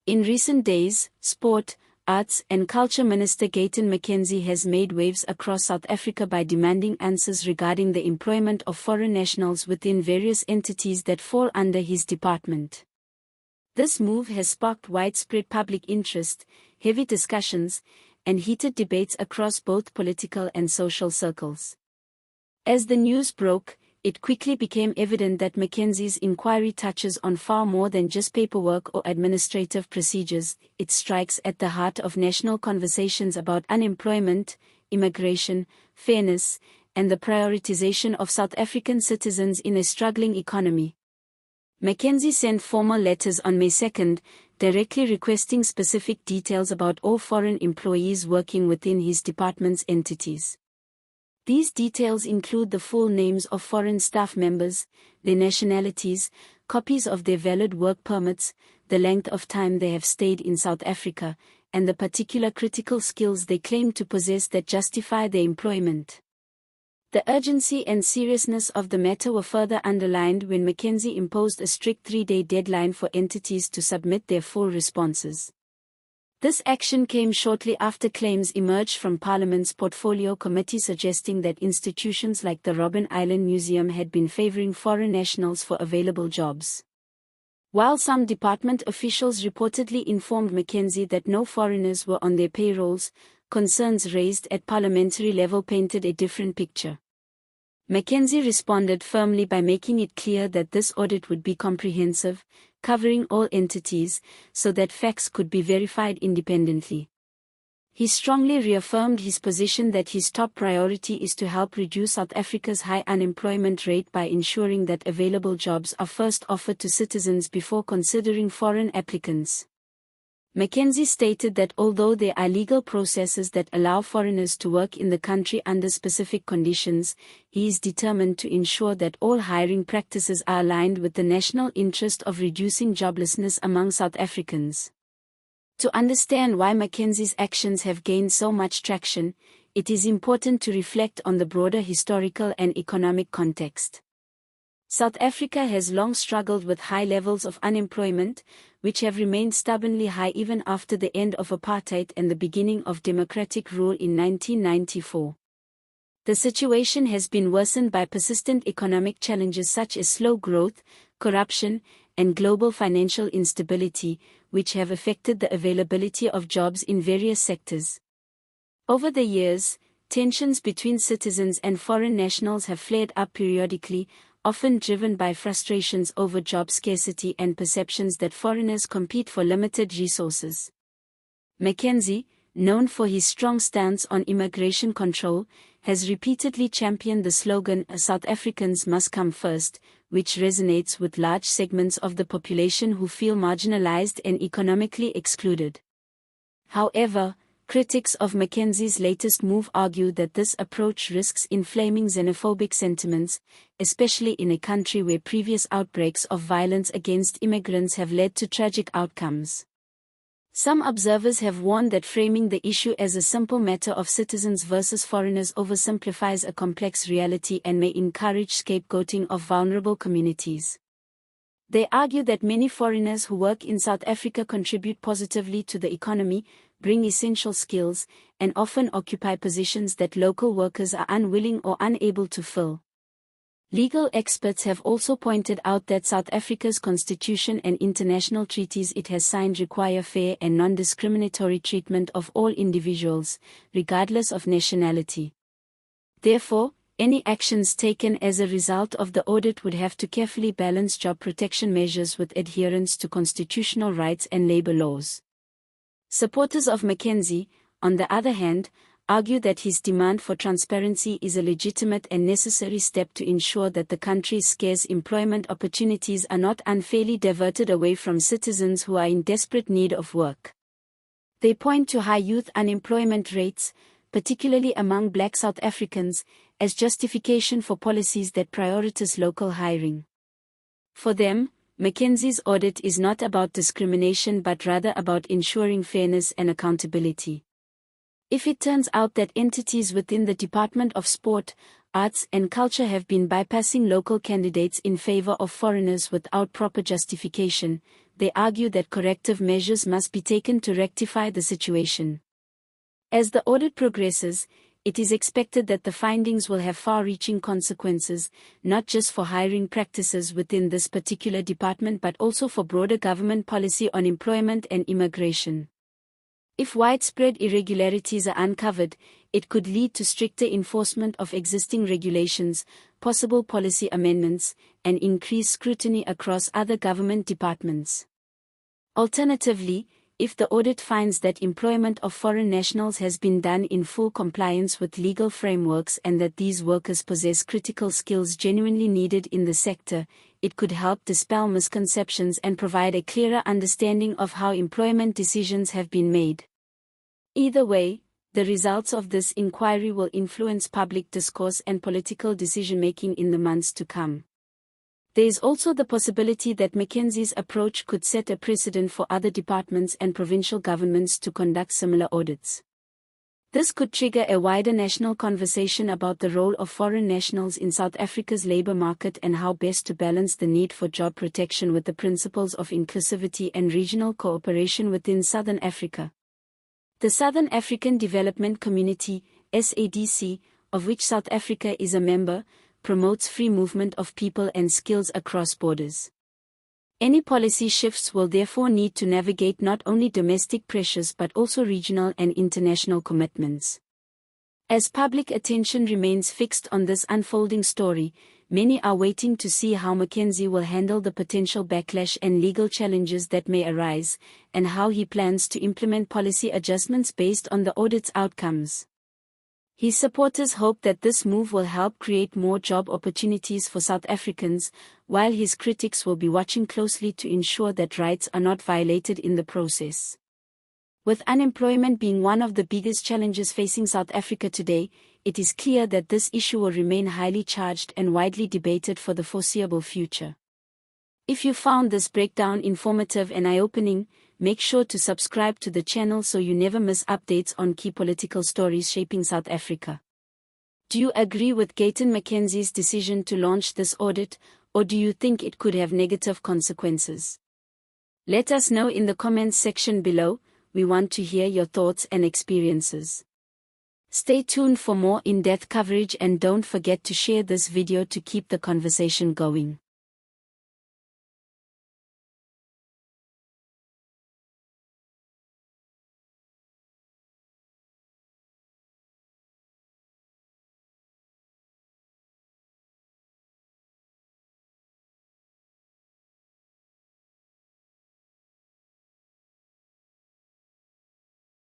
In recent days, Sport, Arts and Culture Minister Gayton McKenzie has made waves across South Africa by demanding answers regarding the employment of foreign nationals within various entities that fall under his department. This move has sparked widespread public interest, heavy discussions, and heated debates across both political and social circles. As the news broke, it quickly became evident that McKenzie's inquiry touches on far more than just paperwork or administrative procedures. It strikes at the heart of national conversations about unemployment, immigration, fairness, and the prioritization of South African citizens in a struggling economy. McKenzie sent formal letters on May 2, directly requesting specific details about all foreign employees working within his department's entities. These details include the full names of foreign staff members, their nationalities, copies of their valid work permits, the length of time they have stayed in South Africa, and the particular critical skills they claim to possess that justify their employment. The urgency and seriousness of the matter were further underlined when McKenzie imposed a strict 3-day deadline for entities to submit their full responses. This action came shortly after claims emerged from Parliament's Portfolio Committee suggesting that institutions like the Robben Island Museum had been favouring foreign nationals for available jobs. While some department officials reportedly informed McKenzie that no foreigners were on their payrolls, concerns raised at parliamentary level painted a different picture. McKenzie responded firmly by making it clear that this audit would be comprehensive, covering all entities, so that facts could be verified independently. He strongly reaffirmed his position that his top priority is to help reduce South Africa's high unemployment rate by ensuring that available jobs are first offered to citizens before considering foreign applicants. McKenzie stated that although there are legal processes that allow foreigners to work in the country under specific conditions, he is determined to ensure that all hiring practices are aligned with the national interest of reducing joblessness among South Africans. To understand why McKenzie's actions have gained so much traction, it is important to reflect on the broader historical and economic context. South Africa has long struggled with high levels of unemployment, which have remained stubbornly high even after the end of apartheid and the beginning of democratic rule in 1994. The situation has been worsened by persistent economic challenges such as slow growth, corruption, and global financial instability, which have affected the availability of jobs in various sectors. Over the years, tensions between citizens and foreign nationals have flared up periodically, often driven by frustrations over job scarcity and perceptions that foreigners compete for limited resources. McKenzie, known for his strong stance on immigration control, has repeatedly championed the slogan "South Africans must come first," which resonates with large segments of the population who feel marginalized and economically excluded. However, critics of McKenzie's latest move argue that this approach risks inflaming xenophobic sentiments, especially in a country where previous outbreaks of violence against immigrants have led to tragic outcomes. Some observers have warned that framing the issue as a simple matter of citizens versus foreigners oversimplifies a complex reality and may encourage scapegoating of vulnerable communities. They argue that many foreigners who work in South Africa contribute positively to the economy, bring essential skills, and often occupy positions that local workers are unwilling or unable to fill. Legal experts have also pointed out that South Africa's constitution and international treaties it has signed require fair and non-discriminatory treatment of all individuals, regardless of nationality. Therefore, any actions taken as a result of the audit would have to carefully balance job protection measures with adherence to constitutional rights and labor laws. Supporters of McKenzie, on the other hand, argue that his demand for transparency is a legitimate and necessary step to ensure that the country's scarce employment opportunities are not unfairly diverted away from citizens who are in desperate need of work. They point to high youth unemployment rates, particularly among Black South Africans, as justification for policies that prioritize local hiring. For them, McKenzie's audit is not about discrimination but rather about ensuring fairness and accountability. If it turns out that entities within the Department of Sport, Arts and Culture have been bypassing local candidates in favor of foreigners without proper justification, they argue that corrective measures must be taken to rectify the situation. As the audit progresses, it is expected that the findings will have far-reaching consequences, not just for hiring practices within this particular department but also for broader government policy on employment and immigration. If widespread irregularities are uncovered, it could lead to stricter enforcement of existing regulations, possible policy amendments, and increased scrutiny across other government departments. Alternatively, if the audit finds that employment of foreign nationals has been done in full compliance with legal frameworks and that these workers possess critical skills genuinely needed in the sector, it could help dispel misconceptions and provide a clearer understanding of how employment decisions have been made. Either way, the results of this inquiry will influence public discourse and political decision-making in the months to come. There is also the possibility that McKenzie's approach could set a precedent for other departments and provincial governments to conduct similar audits. This could trigger a wider national conversation about the role of foreign nationals in South Africa's labor market and how best to balance the need for job protection with the principles of inclusivity and regional cooperation within Southern Africa. The Southern African Development Community, SADC, of which South Africa is a member, promotes free movement of people and skills across borders. Any policy shifts will therefore need to navigate not only domestic pressures but also regional and international commitments. As public attention remains fixed on this unfolding story, many are waiting to see how McKenzie will handle the potential backlash and legal challenges that may arise, and how he plans to implement policy adjustments based on the audit's outcomes. His supporters hope that this move will help create more job opportunities for South Africans, while his critics will be watching closely to ensure that rights are not violated in the process. With unemployment being one of the biggest challenges facing South Africa today, it is clear that this issue will remain highly charged and widely debated for the foreseeable future. If you found this breakdown informative and eye-opening, make sure to subscribe to the channel so you never miss updates on key political stories shaping South Africa. Do you agree with Gayton McKenzie's decision to launch this audit, or do you think it could have negative consequences? Let us know in the comments section below. We want to hear your thoughts and experiences. Stay tuned for more in-depth coverage and don't forget to share this video to keep the conversation going.